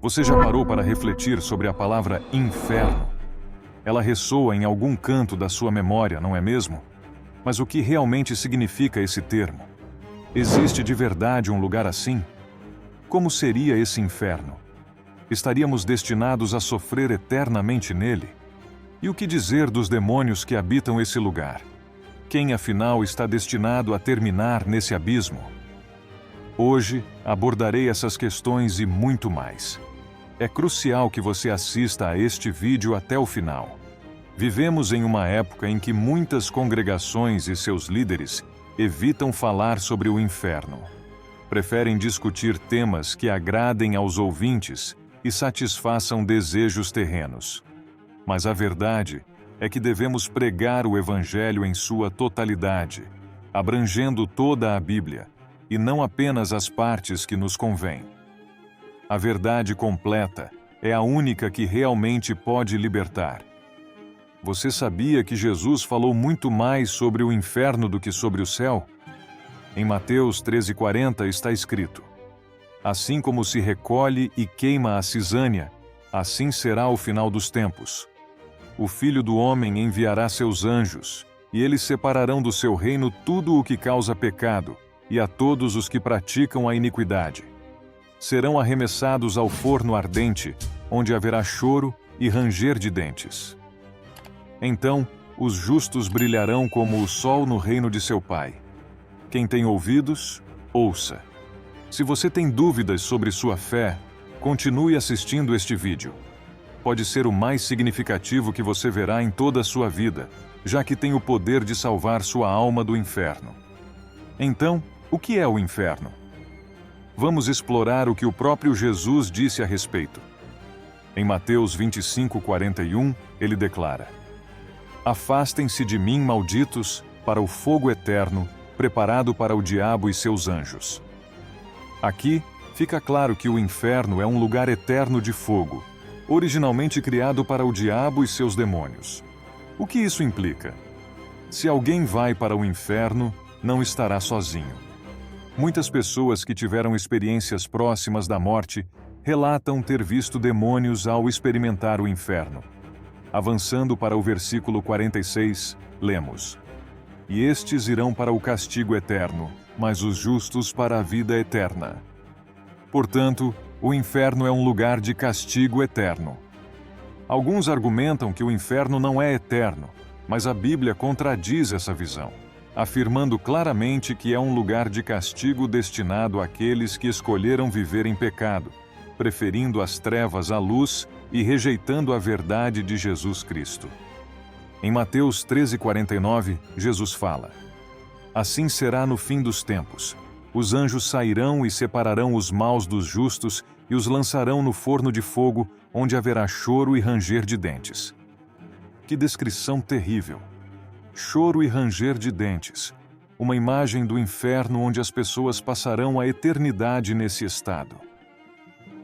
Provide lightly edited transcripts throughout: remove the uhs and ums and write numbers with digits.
Você já parou para refletir sobre a palavra inferno? Ela ressoa em algum canto da sua memória, não é mesmo? Mas o que realmente significa esse termo? Existe de verdade um lugar assim? Como seria esse inferno? Estaríamos destinados a sofrer eternamente nele? E o que dizer dos demônios que habitam esse lugar? Quem, afinal, está destinado a terminar nesse abismo? Hoje, abordarei essas questões e muito mais. É crucial que você assista a este vídeo até o final. Vivemos em uma época em que muitas congregações e seus líderes evitam falar sobre o inferno. Preferem discutir temas que agradem aos ouvintes e satisfaçam desejos terrenos. Mas a verdade é que devemos pregar o Evangelho em sua totalidade, abrangendo toda a Bíblia, e não apenas as partes que nos convêm. A verdade completa é a única que realmente pode libertar. Você sabia que Jesus falou muito mais sobre o inferno do que sobre o céu? Em Mateus 13,40 está escrito: assim como se recolhe e queima a cisânia, assim será o final dos tempos. O Filho do Homem enviará seus anjos, e eles separarão do seu reino tudo o que causa pecado, e a todos os que praticam a iniquidade. Serão arremessados ao forno ardente, onde haverá choro e ranger de dentes. Então, os justos brilharão como o sol no reino de seu Pai. Quem tem ouvidos, ouça. Se você tem dúvidas sobre sua fé, continue assistindo este vídeo. Pode ser o mais significativo que você verá em toda a sua vida, já que tem o poder de salvar sua alma do inferno. Então, o que é o inferno? Vamos explorar o que o próprio Jesus disse a respeito. Em Mateus 25:41, ele declara: afastem-se de mim, malditos, para o fogo eterno, preparado para o diabo e seus anjos. Aqui, fica claro que o inferno é um lugar eterno de fogo, originalmente criado para o diabo e seus demônios. O que isso implica? Se alguém vai para o inferno, não estará sozinho. Muitas pessoas que tiveram experiências próximas da morte relatam ter visto demônios ao experimentar o inferno. Avançando para o versículo 46, lemos: e estes irão para o castigo eterno, mas os justos para a vida eterna. Portanto, o inferno é um lugar de castigo eterno. Alguns argumentam que o inferno não é eterno, mas a Bíblia contradiz essa visão, afirmando claramente que é um lugar de castigo destinado àqueles que escolheram viver em pecado, preferindo as trevas à luz e rejeitando a verdade de Jesus Cristo. Em Mateus 13:49, Jesus fala: assim será no fim dos tempos. Os anjos sairão e separarão os maus dos justos e os lançarão no forno de fogo, onde haverá choro e ranger de dentes. Que descrição terrível! Choro e ranger de dentes, uma imagem do inferno onde as pessoas passarão a eternidade nesse estado.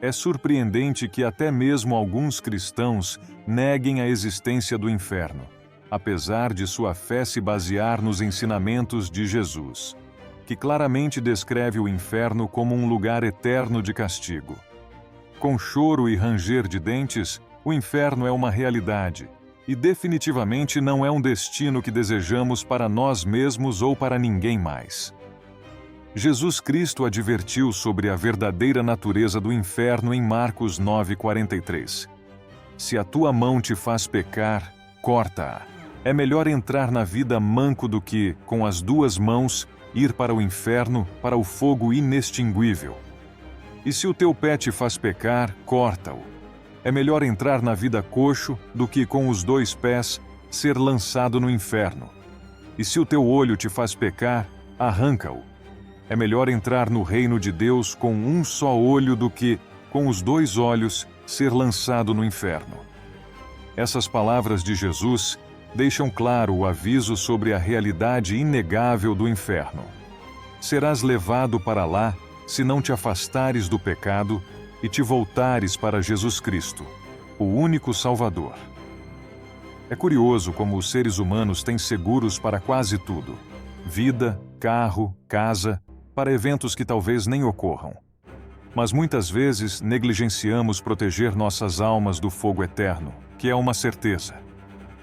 É surpreendente que até mesmo alguns cristãos neguem a existência do inferno, apesar de sua fé se basear nos ensinamentos de Jesus, que claramente descreve o inferno como um lugar eterno de castigo. Com choro e ranger de dentes, o inferno é uma realidade, e definitivamente não é um destino que desejamos para nós mesmos ou para ninguém mais. Jesus Cristo advertiu sobre a verdadeira natureza do inferno em Marcos 9:43. Se a tua mão te faz pecar, corta-a. É melhor entrar na vida manco do que, com as duas mãos, ir para o inferno, para o fogo inextinguível. E se o teu pé te faz pecar, corta-o. É melhor entrar na vida coxo do que, com os dois pés, ser lançado no inferno. E se o teu olho te faz pecar, arranca-o. É melhor entrar no reino de Deus com um só olho do que, com os dois olhos, ser lançado no inferno. Essas palavras de Jesus deixam claro o aviso sobre a realidade inegável do inferno. Serás levado para lá se não te afastares do pecado e te voltares para Jesus Cristo, o único Salvador. É curioso como os seres humanos têm seguros para quase tudo: vida, carro, casa, para eventos que talvez nem ocorram. Mas muitas vezes negligenciamos proteger nossas almas do fogo eterno, que é uma certeza.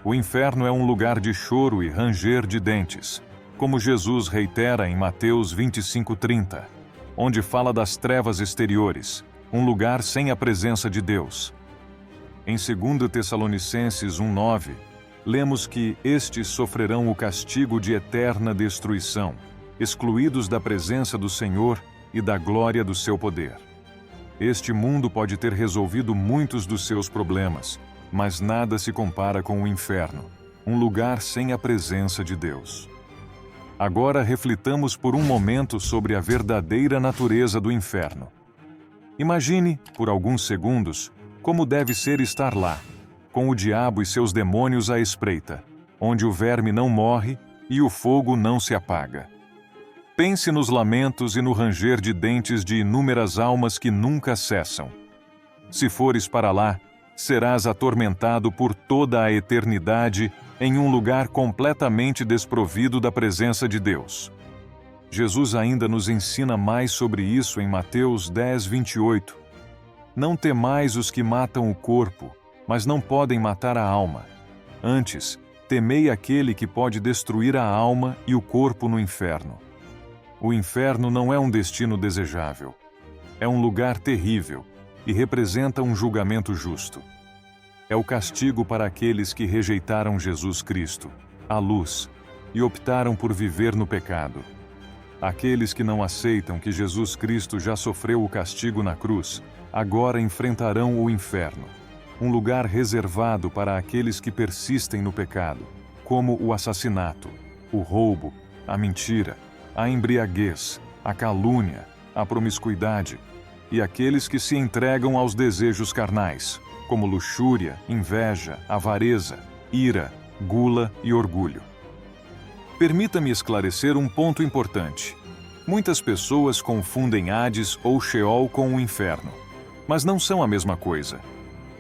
O inferno é um lugar de choro e ranger de dentes, como Jesus reitera em Mateus 25:30, onde fala das trevas exteriores, um lugar sem a presença de Deus. Em 2 Tessalonicenses 1:9, lemos que estes sofrerão o castigo de eterna destruição, excluídos da presença do Senhor e da glória do seu poder. Este mundo pode ter resolvido muitos dos seus problemas, mas nada se compara com o inferno, um lugar sem a presença de Deus. Agora reflitamos por um momento sobre a verdadeira natureza do inferno. Imagine, por alguns segundos, como deve ser estar lá, com o diabo e seus demônios à espreita, onde o verme não morre e o fogo não se apaga. Pense nos lamentos e no ranger de dentes de inúmeras almas que nunca cessam. Se fores para lá, serás atormentado por toda a eternidade em um lugar completamente desprovido da presença de Deus. Jesus ainda nos ensina mais sobre isso em Mateus 10:28. Não temais os que matam o corpo, mas não podem matar a alma. Antes, temei aquele que pode destruir a alma e o corpo no inferno. O inferno não é um destino desejável. É um lugar terrível e representa um julgamento justo. É o castigo para aqueles que rejeitaram Jesus Cristo, a luz, e optaram por viver no pecado. Aqueles que não aceitam que Jesus Cristo já sofreu o castigo na cruz, agora enfrentarão o inferno, um lugar reservado para aqueles que persistem no pecado, como o assassinato, o roubo, a mentira, a embriaguez, a calúnia, a promiscuidade, e aqueles que se entregam aos desejos carnais, como luxúria, inveja, avareza, ira, gula e orgulho. Permita-me esclarecer um ponto importante. Muitas pessoas confundem Hades ou Sheol com o inferno, mas não são a mesma coisa.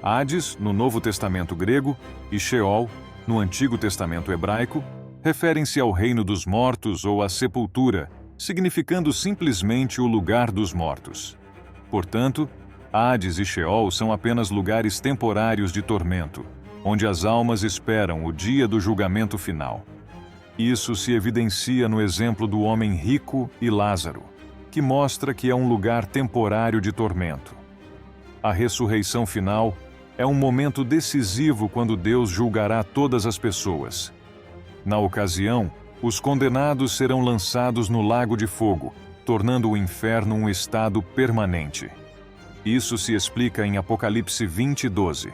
Hades, no Novo Testamento grego, e Sheol, no Antigo Testamento hebraico, referem-se ao reino dos mortos ou à sepultura, significando simplesmente o lugar dos mortos. Portanto, Hades e Sheol são apenas lugares temporários de tormento, onde as almas esperam o dia do julgamento final. Isso se evidencia no exemplo do homem rico e Lázaro, que mostra que é um lugar temporário de tormento. A ressurreição final é um momento decisivo quando Deus julgará todas as pessoas. Na ocasião, os condenados serão lançados no lago de fogo, tornando o inferno um estado permanente. Isso se explica em Apocalipse 20:12.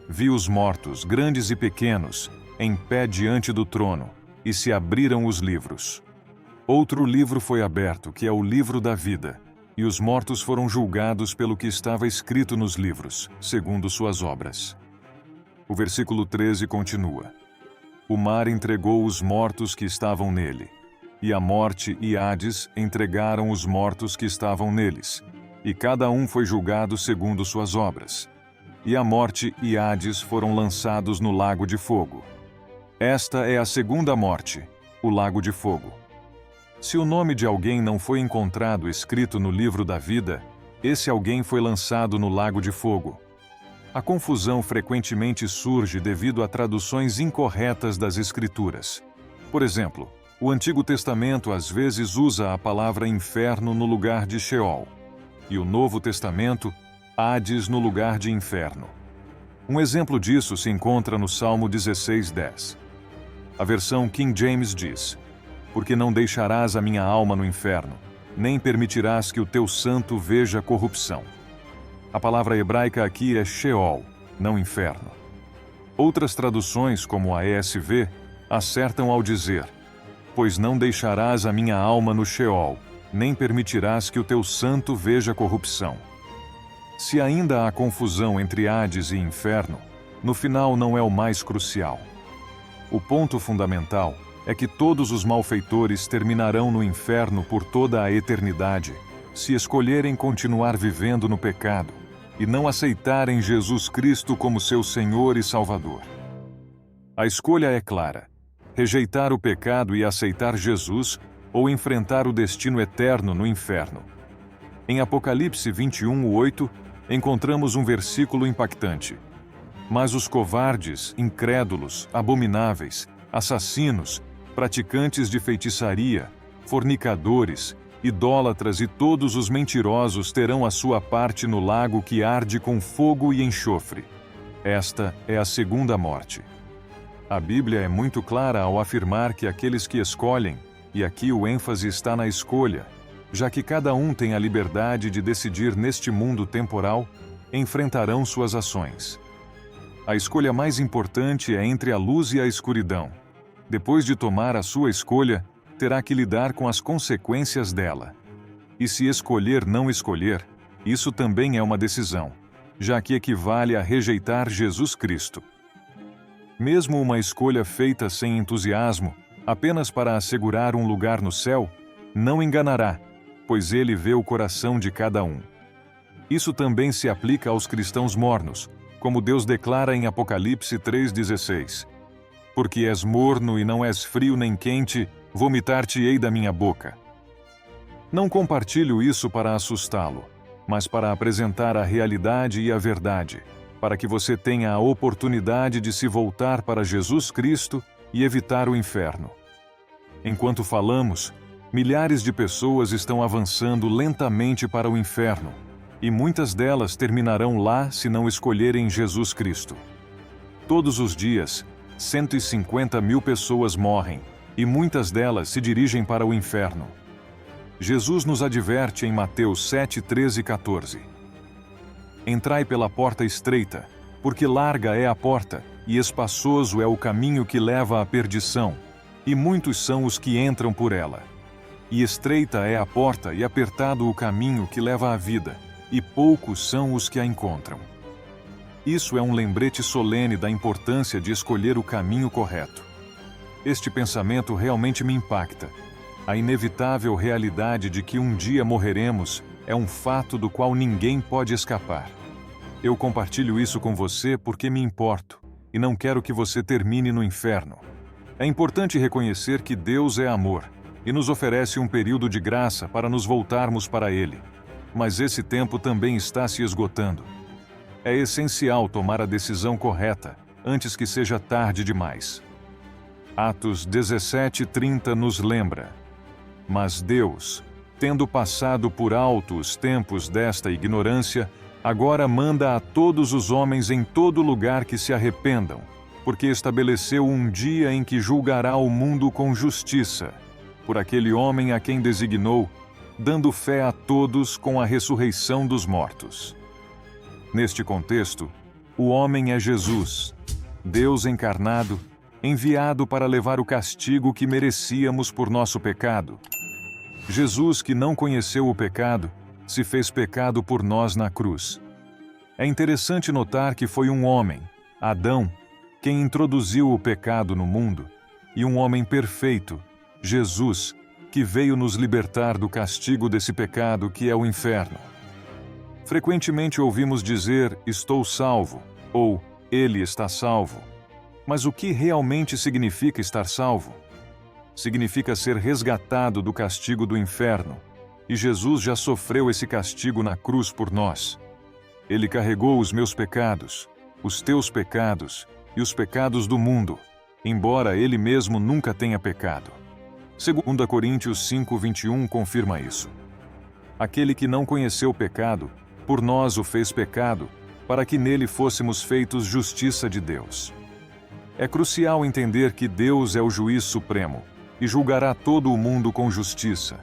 Vi os mortos, grandes e pequenos, em pé diante do trono, e se abriram os livros. Outro livro foi aberto, que é o livro da vida, e os mortos foram julgados pelo que estava escrito nos livros, segundo suas obras. O versículo 13 continua: O mar entregou os mortos que estavam nele, e a morte e Hades entregaram os mortos que estavam neles, e cada um foi julgado segundo suas obras. E a morte e Hades foram lançados no lago de fogo. Esta é a segunda morte, o lago de fogo. Se o nome de alguém não foi encontrado escrito no livro da vida, esse alguém foi lançado no lago de fogo. A confusão frequentemente surge devido a traduções incorretas das Escrituras. Por exemplo, o Antigo Testamento às vezes usa a palavra inferno no lugar de Sheol, e o Novo Testamento, Hades no lugar de inferno. Um exemplo disso se encontra no Salmo 16:10. A versão King James diz: Porque não deixarás a minha alma no inferno, nem permitirás que o teu santo veja corrupção. A palavra hebraica aqui é Sheol, não inferno. Outras traduções, como a ESV, acertam ao dizer: Pois não deixarás a minha alma no Sheol, nem permitirás que o teu santo veja corrupção. Se ainda há confusão entre Hades e inferno, no final não é o mais crucial. O ponto fundamental é que todos os malfeitores terminarão no inferno por toda a eternidade, se escolherem continuar vivendo no pecado e não aceitarem Jesus Cristo como seu Senhor e Salvador. A escolha é clara: rejeitar o pecado e aceitar Jesus ou enfrentar o destino eterno no inferno. Em Apocalipse 21:8, encontramos um versículo impactante. Mas os covardes, incrédulos, abomináveis, assassinos, praticantes de feitiçaria, fornicadores, idólatras e todos os mentirosos terão a sua parte no lago que arde com fogo e enxofre. Esta é a segunda morte. A Bíblia é muito clara ao afirmar que aqueles que escolhem, e aqui o ênfase está na escolha, já que cada um tem a liberdade de decidir neste mundo temporal, enfrentarão suas ações. A escolha mais importante é entre a luz e a escuridão. Depois de tomar a sua escolha, terá que lidar com as consequências dela. E se escolher não escolher, isso também é uma decisão, já que equivale a rejeitar Jesus Cristo. Mesmo uma escolha feita sem entusiasmo, apenas para assegurar um lugar no céu, não enganará, pois ele vê o coração de cada um. Isso também se aplica aos cristãos mornos, como Deus declara em Apocalipse 3,16. Porque és morno e não és frio nem quente, vomitar-te-ei da minha boca. Não compartilho isso para assustá-lo, mas para apresentar a realidade e a verdade, para que você tenha a oportunidade de se voltar para Jesus Cristo e evitar o inferno. Enquanto falamos, milhares de pessoas estão avançando lentamente para o inferno, e muitas delas terminarão lá se não escolherem Jesus Cristo. Todos os dias, 150 mil pessoas morrem, e muitas delas se dirigem para o inferno. Jesus nos adverte em Mateus 7, 13 e 14. Entrai pela porta estreita, porque larga é a porta, e espaçoso é o caminho que leva à perdição, e muitos são os que entram por ela. E estreita é a porta e apertado o caminho que leva à vida, e poucos são os que a encontram. Isso é um lembrete solene da importância de escolher o caminho correto. Este pensamento realmente me impacta. A inevitável realidade de que um dia morreremos é um fato do qual ninguém pode escapar. Eu compartilho isso com você porque me importo, e não quero que você termine no inferno. É importante reconhecer que Deus é amor, e nos oferece um período de graça para nos voltarmos para Ele. Mas esse tempo também está se esgotando. É essencial tomar a decisão correta, antes que seja tarde demais. Atos 17:30 nos lembra: Mas Deus, tendo passado por alto os tempos desta ignorância, agora manda a todos os homens em todo lugar que se arrependam, porque estabeleceu um dia em que julgará o mundo com justiça, por aquele homem a quem designou, dando fé a todos com a ressurreição dos mortos. Neste contexto, o homem é Jesus, Deus encarnado, enviado para levar o castigo que merecíamos por nosso pecado. Jesus, que não conheceu o pecado, se fez pecado por nós na cruz. É interessante notar que foi um homem, Adão, quem introduziu o pecado no mundo, e um homem perfeito, Jesus, que veio nos libertar do castigo desse pecado que é o inferno. Frequentemente ouvimos dizer, estou salvo, ou ele está salvo. Mas o que realmente significa estar salvo? Significa ser resgatado do castigo do inferno, e Jesus já sofreu esse castigo na cruz por nós. Ele carregou os meus pecados, os teus pecados e os pecados do mundo, embora ele mesmo nunca tenha pecado. 2 Coríntios 5:21 confirma isso. Aquele que não conheceu o pecado, por nós o fez pecado, para que nele fôssemos feitos justiça de Deus. É crucial entender que Deus é o juiz supremo e julgará todo o mundo com justiça.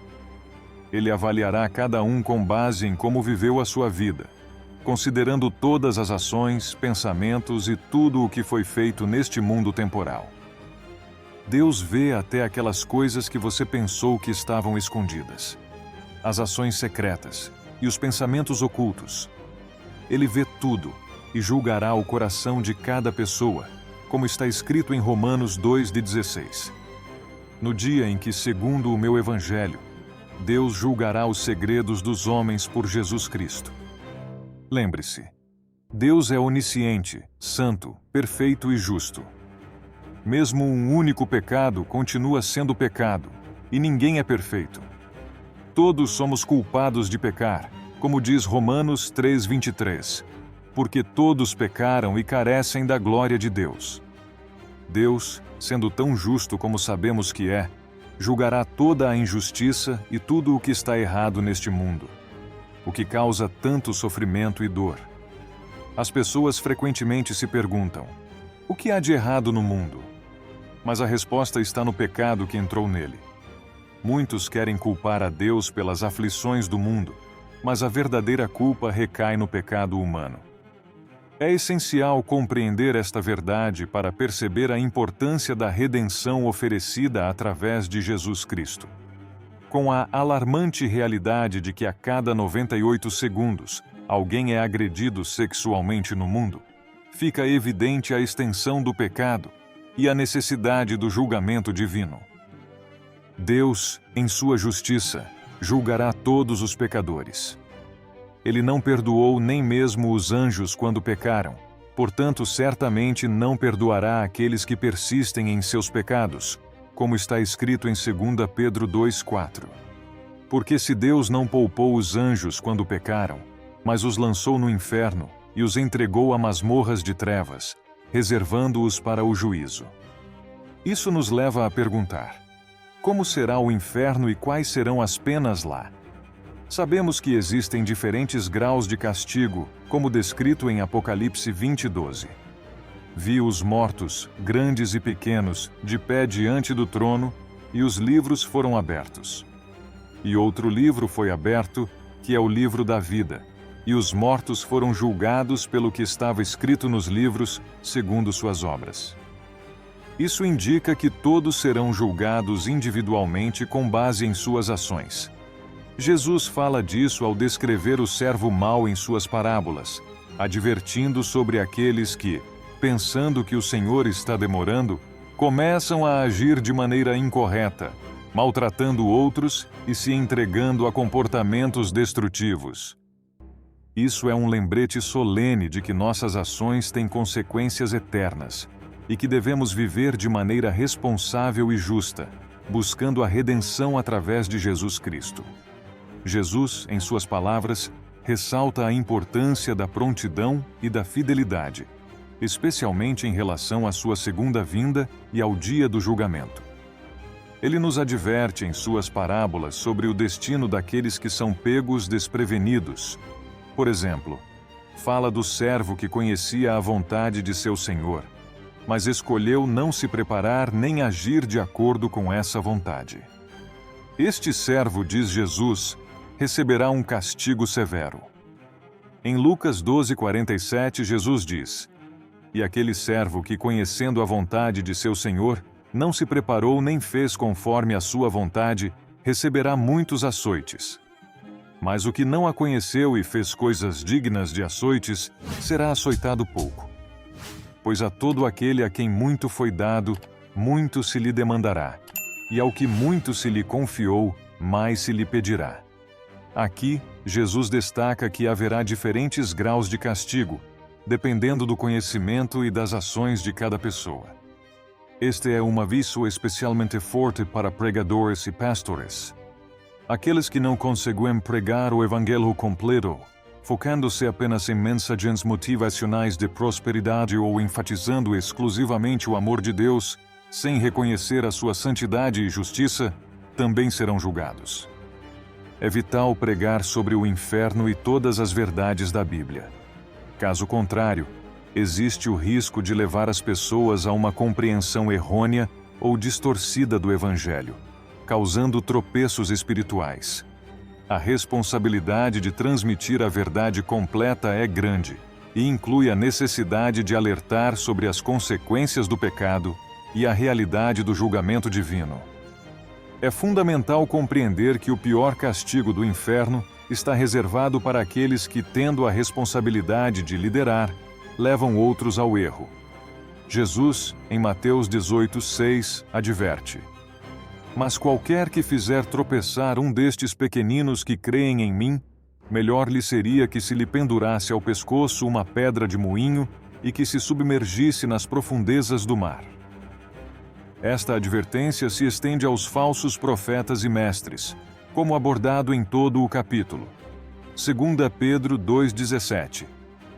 Ele avaliará cada um com base em como viveu a sua vida, considerando todas as ações, pensamentos e tudo o que foi feito neste mundo temporal. Deus vê até aquelas coisas que você pensou que estavam escondidas, as ações secretas e os pensamentos ocultos. Ele vê tudo e julgará o coração de cada pessoa, como está escrito em Romanos 2:16. No dia em que, segundo o meu evangelho, Deus julgará os segredos dos homens por Jesus Cristo. Lembre-se, Deus é onisciente, santo, perfeito e justo. Mesmo um único pecado continua sendo pecado, e ninguém é perfeito. todos somos culpados de pecar, como diz Romanos 3:23, porque todos pecaram e carecem da glória de Deus. Deus, sendo tão justo como sabemos que é, julgará toda a injustiça e tudo o que está errado neste mundo, o que causa tanto sofrimento e dor. As pessoas frequentemente se perguntam: o que há de errado no mundo? Mas a resposta está no pecado que entrou nele. Muitos querem culpar a Deus pelas aflições do mundo, mas a verdadeira culpa recai no pecado humano. É essencial compreender esta verdade para perceber a importância da redenção oferecida através de Jesus Cristo. Com a alarmante realidade de que a cada 98 segundos alguém é agredido sexualmente no mundo, fica evidente a extensão do pecado e a necessidade do julgamento divino. Deus, em sua justiça, julgará todos os pecadores. Ele não perdoou nem mesmo os anjos quando pecaram, portanto, certamente não perdoará aqueles que persistem em seus pecados, como está escrito em 2 Pedro 2:4. Porque se Deus não poupou os anjos quando pecaram, mas os lançou no inferno e os entregou a masmorras de trevas, reservando-os para o juízo. Isso nos leva a perguntar: como será o inferno e quais serão as penas lá? Sabemos que existem diferentes graus de castigo, como descrito em Apocalipse 20:12. Vi os mortos, grandes e pequenos, de pé diante do trono, e os livros foram abertos. E outro livro foi aberto, que é o livro da vida, e os mortos foram julgados pelo que estava escrito nos livros, segundo suas obras. Isso indica que todos serão julgados individualmente com base em suas ações. Jesus fala disso ao descrever o servo mau em suas parábolas, advertindo sobre aqueles que, pensando que o Senhor está demorando, começam a agir de maneira incorreta, maltratando outros e se entregando a comportamentos destrutivos. Isso é um lembrete solene de que nossas ações têm consequências eternas e que devemos viver de maneira responsável e justa, buscando a redenção através de Jesus Cristo. Jesus, em suas palavras, ressalta a importância da prontidão e da fidelidade, especialmente em relação à sua segunda vinda e ao dia do julgamento. Ele nos adverte em suas parábolas sobre o destino daqueles que são pegos desprevenidos. Por exemplo, fala do servo que conhecia a vontade de seu senhor, mas escolheu não se preparar nem agir de acordo com essa vontade. Este servo, diz Jesus, receberá um castigo severo. Em Lucas 12:47, Jesus diz: E aquele servo que, conhecendo a vontade de seu senhor, não se preparou nem fez conforme a sua vontade, receberá muitos açoites. Mas o que não a conheceu e fez coisas dignas de açoites, será açoitado pouco. Pois a todo aquele a quem muito foi dado, muito se lhe demandará, e ao que muito se lhe confiou, mais se lhe pedirá. Aqui, Jesus destaca que haverá diferentes graus de castigo, dependendo do conhecimento e das ações de cada pessoa. Este é um aviso especialmente forte para pregadores e pastores. Aqueles que não conseguem pregar o evangelho completo, focando-se apenas em mensagens motivacionais de prosperidade ou enfatizando exclusivamente o amor de Deus, sem reconhecer a sua santidade e justiça, também serão julgados. É vital pregar sobre o inferno e todas as verdades da Bíblia. Caso contrário, existe o risco de levar as pessoas a uma compreensão errônea ou distorcida do Evangelho, causando tropeços espirituais. A responsabilidade de transmitir a verdade completa é grande e inclui a necessidade de alertar sobre as consequências do pecado e a realidade do julgamento divino. É fundamental compreender que o pior castigo do inferno está reservado para aqueles que, tendo a responsabilidade de liderar, levam outros ao erro. Jesus, em Mateus 18:6, adverte: Mas qualquer que fizer tropeçar um destes pequeninos que creem em mim, melhor lhe seria que se lhe pendurasse ao pescoço uma pedra de moinho e que se submergisse nas profundezas do mar. Esta advertência se estende aos falsos profetas e mestres, como abordado em todo o capítulo. 2 Pedro 2,17.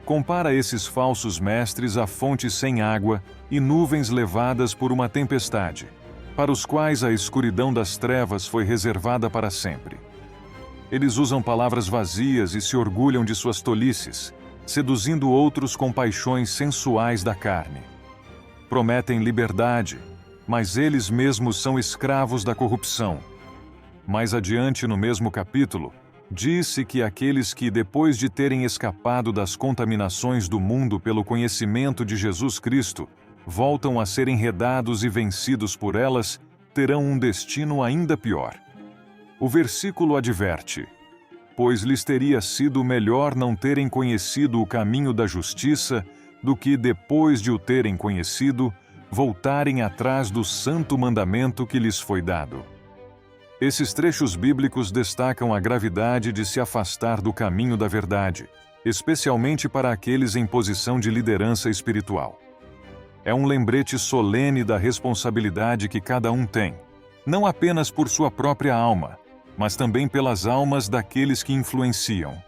Compara esses falsos mestres a fontes sem água e nuvens levadas por uma tempestade, para os quais a escuridão das trevas foi reservada para sempre. Eles usam palavras vazias e se orgulham de suas tolices, seduzindo outros com paixões sensuais da carne. Prometem liberdade, mas eles mesmos são escravos da corrupção. Mais adiante no mesmo capítulo, diz-se que aqueles que, depois de terem escapado das contaminações do mundo pelo conhecimento de Jesus Cristo, voltam a ser enredados e vencidos por elas, terão um destino ainda pior. O versículo adverte: pois lhes teria sido melhor não terem conhecido o caminho da justiça, do que, depois de o terem conhecido, voltarem atrás do santo mandamento que lhes foi dado. Esses trechos bíblicos destacam a gravidade de se afastar do caminho da verdade, especialmente para aqueles em posição de liderança espiritual. É um lembrete solene da responsabilidade que cada um tem, não apenas por sua própria alma, mas também pelas almas daqueles que influenciam.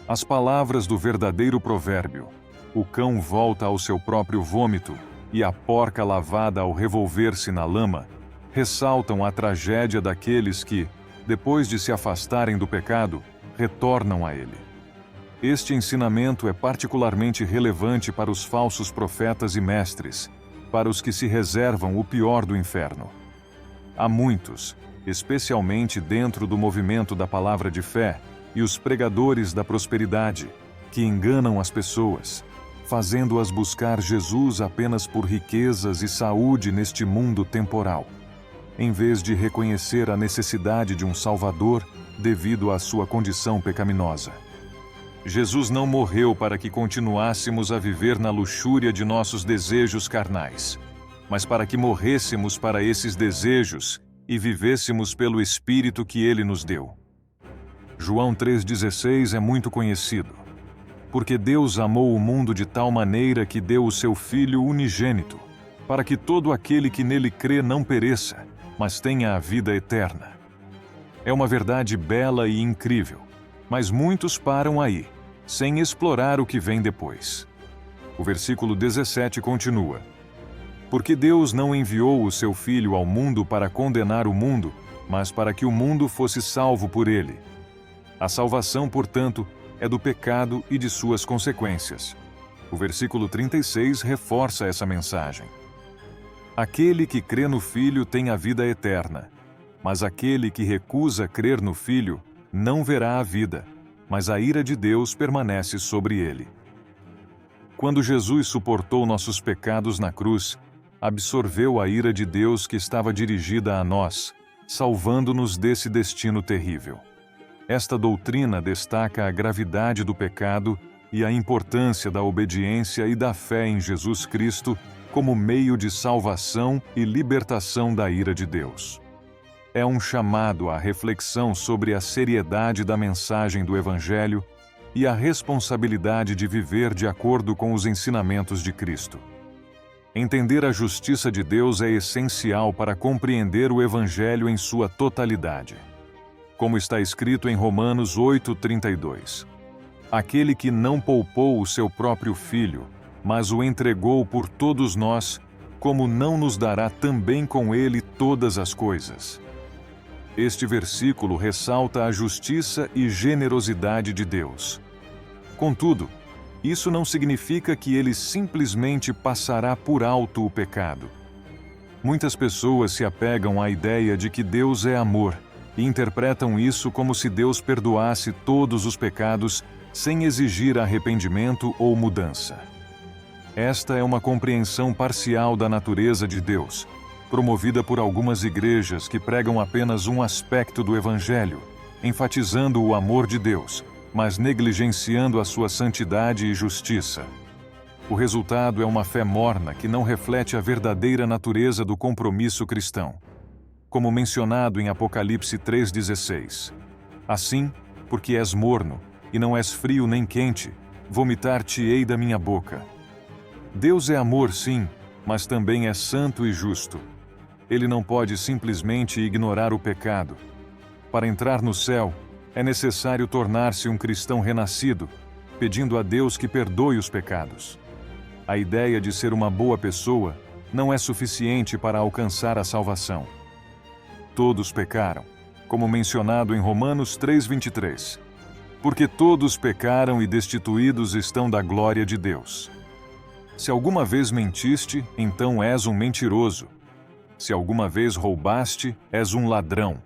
As palavras do verdadeiro provérbio: o cão volta ao seu próprio vômito e a porca lavada ao revolver-se na lama, ressaltam a tragédia daqueles que, depois de se afastarem do pecado, retornam a ele. Este ensinamento é particularmente relevante para os falsos profetas e mestres, para os que se reservam o pior do inferno. Há muitos, especialmente dentro do movimento da palavra de fé, e os pregadores da prosperidade, que enganam as pessoas, fazendo-as buscar Jesus apenas por riquezas e saúde neste mundo temporal, em vez de reconhecer a necessidade de um Salvador devido à sua condição pecaminosa. Jesus não morreu para que continuássemos a viver na luxúria de nossos desejos carnais, mas para que morrêssemos para esses desejos e vivêssemos pelo Espírito que Ele nos deu. João 3,16 é muito conhecido. Porque Deus amou o mundo de tal maneira que deu o seu Filho unigênito, para que todo aquele que nele crê não pereça, mas tenha a vida eterna. É uma verdade bela e incrível, mas muitos param aí, sem explorar o que vem depois. O versículo 17 continua: porque Deus não enviou o seu Filho ao mundo para condenar o mundo, mas para que o mundo fosse salvo por ele. A salvação, portanto, é do pecado e de suas consequências. O versículo 36 reforça essa mensagem. Aquele que crê no Filho tem a vida eterna, mas aquele que recusa crer no Filho não verá a vida, mas a ira de Deus permanece sobre ele. Quando Jesus suportou nossos pecados na cruz, absorveu a ira de Deus que estava dirigida a nós, salvando-nos desse destino terrível. Esta doutrina destaca a gravidade do pecado e a importância da obediência e da fé em Jesus Cristo como meio de salvação e libertação da ira de Deus. É um chamado à reflexão sobre a seriedade da mensagem do Evangelho e a responsabilidade de viver de acordo com os ensinamentos de Cristo. Entender a justiça de Deus é essencial para compreender o Evangelho em sua totalidade. Como está escrito em Romanos 8,32. Aquele que não poupou o seu próprio Filho, mas o entregou por todos nós, como não nos dará também com ele todas as coisas? Este versículo ressalta a justiça e generosidade de Deus. Contudo, isso não significa que ele simplesmente passará por alto o pecado. Muitas pessoas se apegam à ideia de que Deus é amor e interpretam isso como se Deus perdoasse todos os pecados sem exigir arrependimento ou mudança. Esta é uma compreensão parcial da natureza de Deus, promovida por algumas igrejas que pregam apenas um aspecto do Evangelho, enfatizando o amor de Deus, mas negligenciando a sua santidade e justiça. O resultado é uma fé morna que não reflete a verdadeira natureza do compromisso cristão. Como mencionado em Apocalipse 3,16. Assim, porque és morno, e não és frio nem quente, vomitar-te-ei da minha boca. Deus é amor, sim, mas também é santo e justo. Ele não pode simplesmente ignorar o pecado. Para entrar no céu, é necessário tornar-se um cristão renascido, pedindo a Deus que perdoe os pecados. A ideia de ser uma boa pessoa não é suficiente para alcançar a salvação. Todos pecaram, como mencionado em Romanos 3:23. Porque todos pecaram e destituídos estão da glória de Deus. Se alguma vez mentiste, então és um mentiroso. Se alguma vez roubaste, és um ladrão.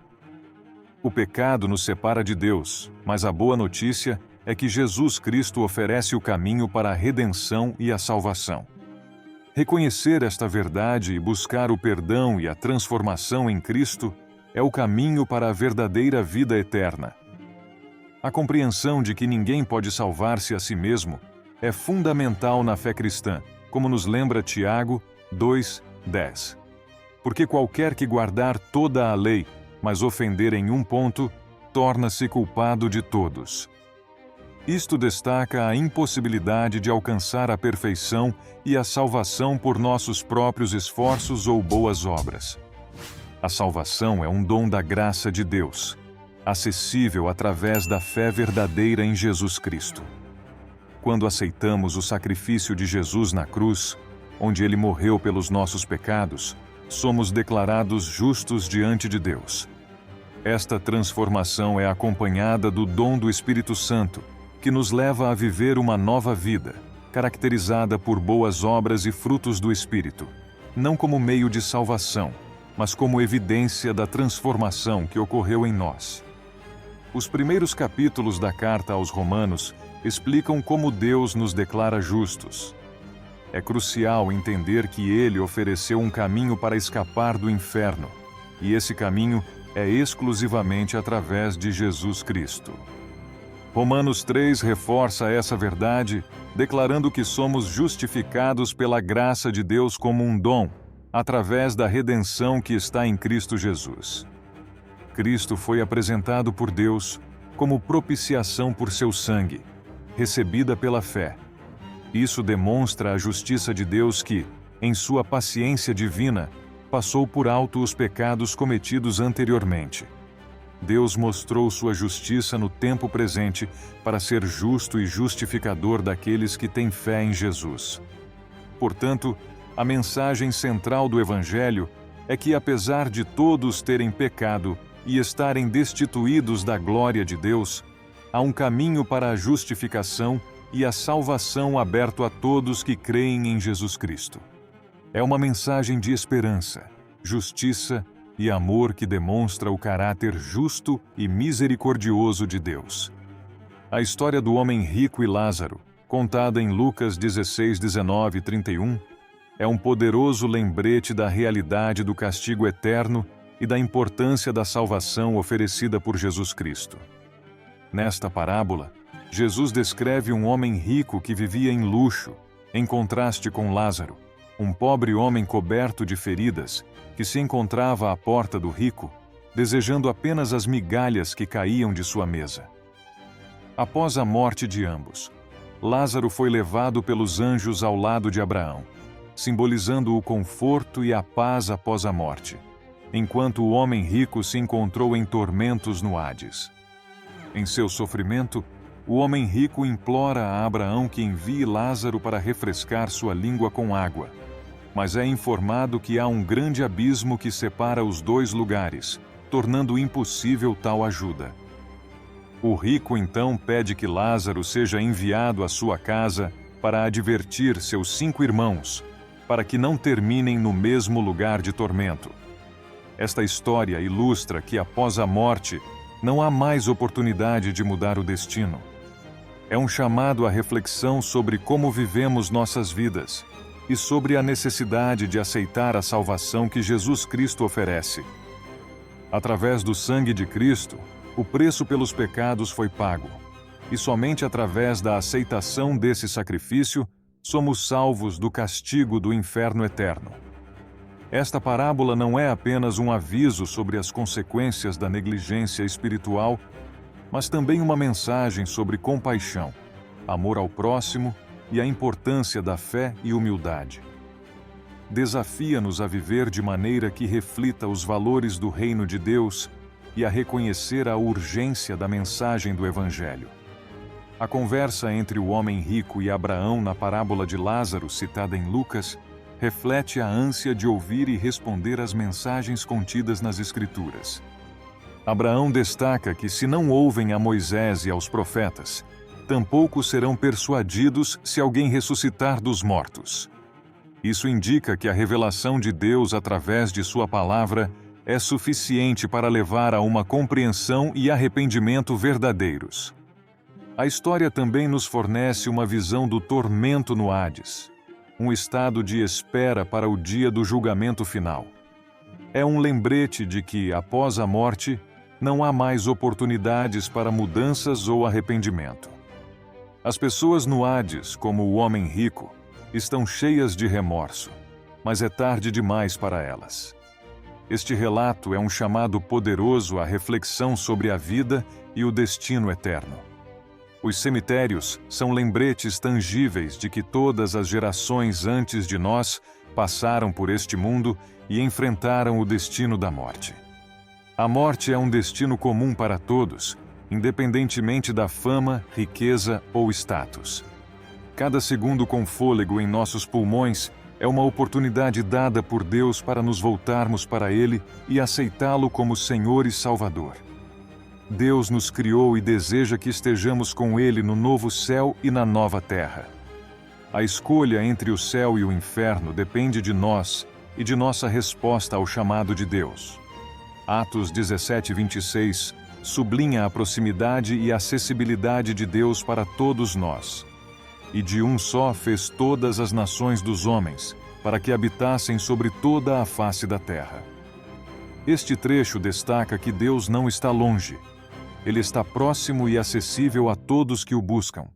O pecado nos separa de Deus, mas a boa notícia é que Jesus Cristo oferece o caminho para a redenção e a salvação. Reconhecer esta verdade e buscar o perdão e a transformação em Cristo é o caminho para a verdadeira vida eterna. A compreensão de que ninguém pode salvar-se a si mesmo é fundamental na fé cristã, como nos lembra Tiago 2:10. Porque qualquer que guardar toda a lei, mas ofender em um ponto, torna-se culpado de todos. Isto destaca a impossibilidade de alcançar a perfeição e a salvação por nossos próprios esforços ou boas obras. A salvação é um dom da graça de Deus, acessível através da fé verdadeira em Jesus Cristo. Quando aceitamos o sacrifício de Jesus na cruz, onde ele morreu pelos nossos pecados, somos declarados justos diante de Deus. Esta transformação é acompanhada do dom do Espírito Santo, que nos leva a viver uma nova vida, caracterizada por boas obras e frutos do Espírito, não como meio de salvação, mas como evidência da transformação que ocorreu em nós. Os primeiros capítulos da carta aos Romanos explicam como Deus nos declara justos. É crucial entender que Ele ofereceu um caminho para escapar do inferno, e esse caminho é exclusivamente através de Jesus Cristo. Romanos 3 reforça essa verdade, declarando que somos justificados pela graça de Deus como um dom, através da redenção que está em Cristo Jesus. Cristo foi apresentado por Deus como propiciação por seu sangue, recebida pela fé. Isso demonstra a justiça de Deus que, em sua paciência divina, passou por alto os pecados cometidos anteriormente. Deus mostrou sua justiça no tempo presente para ser justo e justificador daqueles que têm fé em Jesus. Portanto, a mensagem central do Evangelho é que, apesar de todos terem pecado e estarem destituídos da glória de Deus, há um caminho para a justificação e a salvação aberto a todos que creem em Jesus Cristo. É uma mensagem de esperança, justiça e amor que demonstra o caráter justo e misericordioso de Deus. A história do homem rico e Lázaro, contada em Lucas 16, 19 e 31, é um poderoso lembrete da realidade do castigo eterno e da importância da salvação oferecida por Jesus Cristo. Nesta parábola, Jesus descreve um homem rico que vivia em luxo, em contraste com Lázaro, um pobre homem coberto de feridas, que se encontrava à porta do rico, desejando apenas as migalhas que caíam de sua mesa. Após a morte de ambos, Lázaro foi levado pelos anjos ao lado de Abraão, simbolizando o conforto e a paz após a morte, enquanto o homem rico se encontrou em tormentos no Hades. Em seu sofrimento, o homem rico implora a Abraão que envie Lázaro para refrescar sua língua com água, mas é informado que há um grande abismo que separa os dois lugares, tornando impossível tal ajuda. O rico então pede que Lázaro seja enviado à sua casa para advertir seus 5 irmãos, para que não terminem no mesmo lugar de tormento. Esta história ilustra que após a morte, não há mais oportunidade de mudar o destino. É um chamado à reflexão sobre como vivemos nossas vidas e sobre a necessidade de aceitar a salvação que Jesus Cristo oferece. Através do sangue de Cristo, o preço pelos pecados foi pago, e somente através da aceitação desse sacrifício somos salvos do castigo do inferno eterno. Esta parábola não é apenas um aviso sobre as consequências da negligência espiritual, mas também uma mensagem sobre compaixão, amor ao próximo e a importância da fé e humildade. Desafia-nos a viver de maneira que reflita os valores do reino de Deus e a reconhecer a urgência da mensagem do Evangelho. A conversa entre o homem rico e Abraão na parábola de Lázaro, citada em Lucas, reflete a ânsia de ouvir e responder às mensagens contidas nas Escrituras. Abraão destaca que se não ouvem a Moisés e aos profetas, tampouco serão persuadidos se alguém ressuscitar dos mortos. Isso indica que a revelação de Deus através de sua palavra é suficiente para levar a uma compreensão e arrependimento verdadeiros. A história também nos fornece uma visão do tormento no Hades, um estado de espera para o dia do julgamento final. É um lembrete de que, após a morte, não há mais oportunidades para mudanças ou arrependimento. As pessoas no Hades, como o homem rico, estão cheias de remorso, mas é tarde demais para elas. Este relato é um chamado poderoso à reflexão sobre a vida e o destino eterno. Os cemitérios são lembretes tangíveis de que todas as gerações antes de nós passaram por este mundo e enfrentaram o destino da morte. A morte é um destino comum para todos, independentemente da fama, riqueza ou status. Cada segundo com fôlego em nossos pulmões é uma oportunidade dada por Deus para nos voltarmos para Ele e aceitá-lo como Senhor e Salvador. Deus nos criou e deseja que estejamos com Ele no novo céu e na nova terra. A escolha entre o céu e o inferno depende de nós e de nossa resposta ao chamado de Deus. Atos 17:26 sublinha a proximidade e acessibilidade de Deus para todos nós. E de um só fez todas as nações dos homens, para que habitassem sobre toda a face da terra. Este trecho destaca que Deus não está longe. Ele está próximo e acessível a todos que o buscam.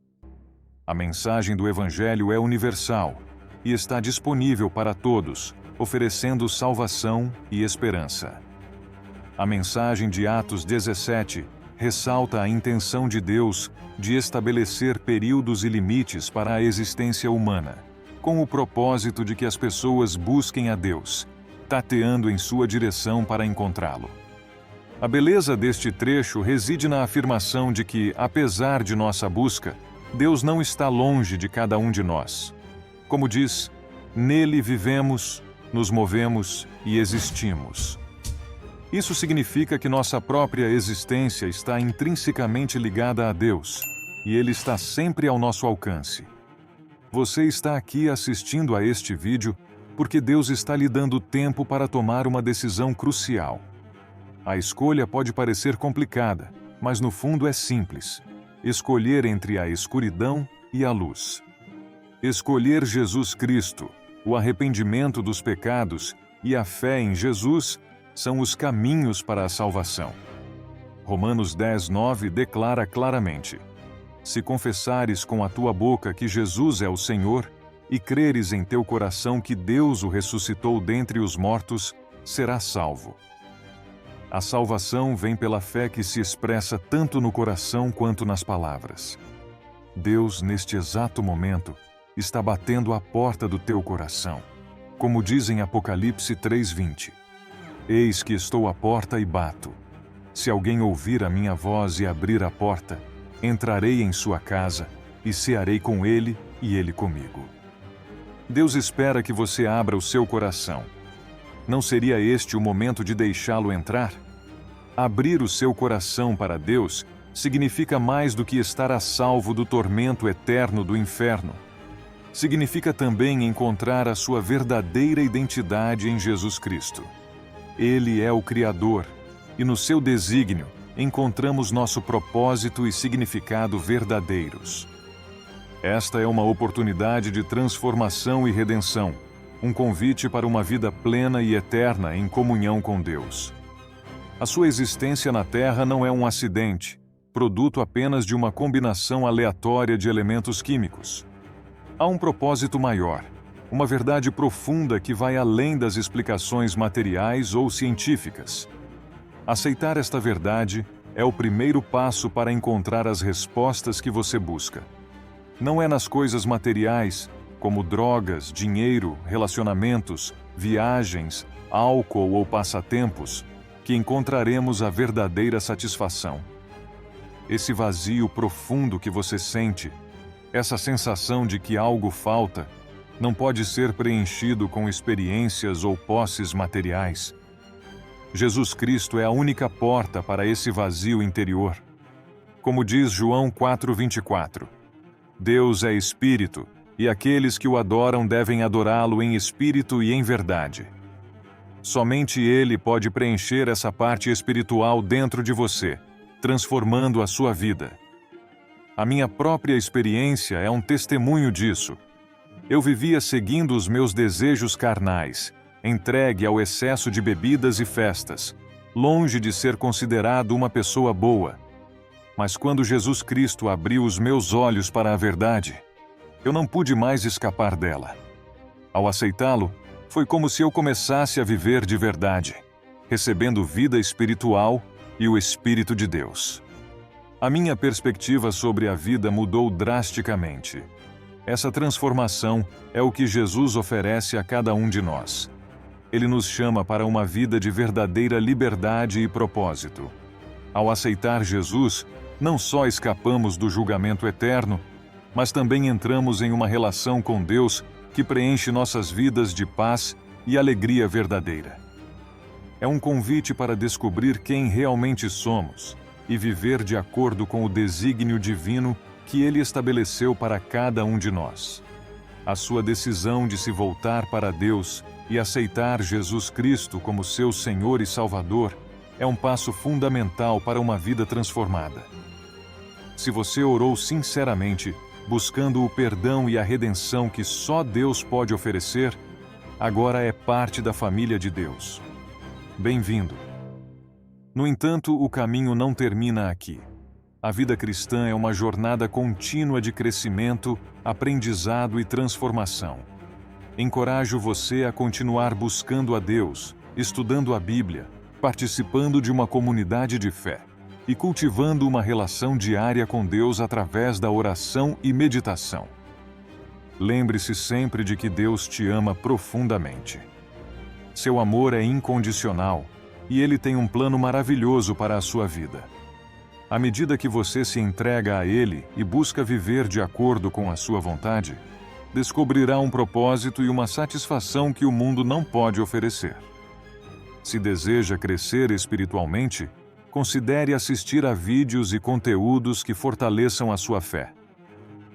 A mensagem do Evangelho é universal e está disponível para todos, oferecendo salvação e esperança. A mensagem de Atos 17 ressalta a intenção de Deus de estabelecer períodos e limites para a existência humana, com o propósito de que as pessoas busquem a Deus, tateando em sua direção para encontrá-lo. A beleza deste trecho reside na afirmação de que, apesar de nossa busca, Deus não está longe de cada um de nós. Como diz, nele vivemos, nos movemos e existimos. Isso significa que nossa própria existência está intrinsecamente ligada a Deus, e Ele está sempre ao nosso alcance. Você está aqui assistindo a este vídeo porque Deus está lhe dando tempo para tomar uma decisão crucial. A escolha pode parecer complicada, mas no fundo é simples. Escolher entre a escuridão e a luz. Escolher Jesus Cristo, o arrependimento dos pecados e a fé em Jesus são os caminhos para a salvação. Romanos 10:9 declara claramente: Se confessares com a tua boca que Jesus é o Senhor e creres em teu coração que Deus o ressuscitou dentre os mortos, serás salvo. A salvação vem pela fé que se expressa tanto no coração quanto nas palavras. Deus, neste exato momento, está batendo à porta do teu coração. Como diz em Apocalipse 3:20, Eis que estou à porta e bato. Se alguém ouvir a minha voz e abrir a porta, entrarei em sua casa e cearei com ele e ele comigo. Deus espera que você abra o seu coração. Não seria este o momento de deixá-lo entrar? Abrir o seu coração para Deus significa mais do que estar a salvo do tormento eterno do inferno. Significa também encontrar a sua verdadeira identidade em Jesus Cristo. Ele é o Criador, e no seu desígnio encontramos nosso propósito e significado verdadeiros. Esta é uma oportunidade de transformação e redenção, um convite para uma vida plena e eterna em comunhão com Deus. A sua existência na Terra não é um acidente, produto apenas de uma combinação aleatória de elementos químicos. Há um propósito maior, uma verdade profunda que vai além das explicações materiais ou científicas. Aceitar esta verdade é o primeiro passo para encontrar as respostas que você busca. Não é nas coisas materiais, como drogas, dinheiro, relacionamentos, viagens, álcool ou passatempos, que encontraremos a verdadeira satisfação. Esse vazio profundo que você sente, essa sensação de que algo falta, não pode ser preenchido com experiências ou posses materiais. Jesus Cristo é a única porta para esse vazio interior. Como diz João 4:24, Deus é Espírito, e aqueles que o adoram devem adorá-lo em espírito e em verdade. Somente Ele pode preencher essa parte espiritual dentro de você, transformando a sua vida. A minha própria experiência é um testemunho disso. Eu vivia seguindo os meus desejos carnais, entregue ao excesso de bebidas e festas, longe de ser considerado uma pessoa boa. Mas quando Jesus Cristo abriu os meus olhos para a verdade, eu não pude mais escapar dela. Ao aceitá-lo, foi como se eu começasse a viver de verdade, recebendo vida espiritual e o Espírito de Deus. A minha perspectiva sobre a vida mudou drasticamente. Essa transformação é o que Jesus oferece a cada um de nós. Ele nos chama para uma vida de verdadeira liberdade e propósito. Ao aceitar Jesus, não só escapamos do julgamento eterno, mas também entramos em uma relação com Deus que preenche nossas vidas de paz e alegria verdadeira. É um convite para descobrir quem realmente somos e viver de acordo com o desígnio divino que Ele estabeleceu para cada um de nós. A sua decisão de se voltar para Deus e aceitar Jesus Cristo como seu Senhor e Salvador é um passo fundamental para uma vida transformada. Se você orou sinceramente, buscando o perdão e a redenção que só Deus pode oferecer, agora é parte da família de Deus. Bem-vindo! No entanto, o caminho não termina aqui. A vida cristã é uma jornada contínua de crescimento, aprendizado e transformação. Encorajo você a continuar buscando a Deus, estudando a Bíblia, participando de uma comunidade de fé e cultivando uma relação diária com Deus através da oração e meditação. Lembre-se sempre de que Deus te ama profundamente. Seu amor é incondicional e Ele tem um plano maravilhoso para a sua vida. À medida que você se entrega a Ele e busca viver de acordo com a sua vontade, descobrirá um propósito e uma satisfação que o mundo não pode oferecer. Se deseja crescer espiritualmente, considere assistir a vídeos e conteúdos que fortaleçam a sua fé.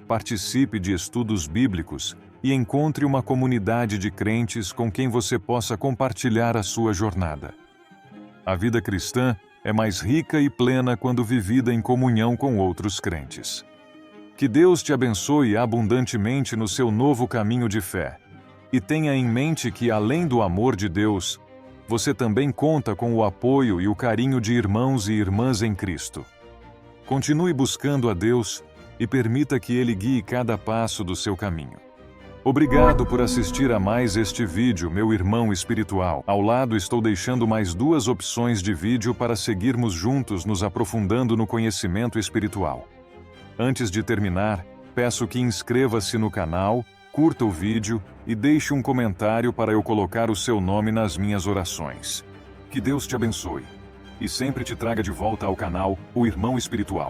Participe de estudos bíblicos e encontre uma comunidade de crentes com quem você possa compartilhar a sua jornada. A vida cristã é mais rica e plena quando vivida em comunhão com outros crentes. Que Deus te abençoe abundantemente no seu novo caminho de fé. E tenha em mente que, além do amor de Deus, você também conta com o apoio e o carinho de irmãos e irmãs em Cristo. Continue buscando a Deus e permita que Ele guie cada passo do seu caminho. Obrigado por assistir a mais este vídeo, meu irmão espiritual. Ao lado estou deixando mais 2 opções de vídeo para seguirmos juntos nos aprofundando no conhecimento espiritual. Antes de terminar, peço que inscreva-se no canal, curta o vídeo e deixe um comentário para eu colocar o seu nome nas minhas orações. Que Deus te abençoe e sempre te traga de volta ao canal, o Irmão Espiritual.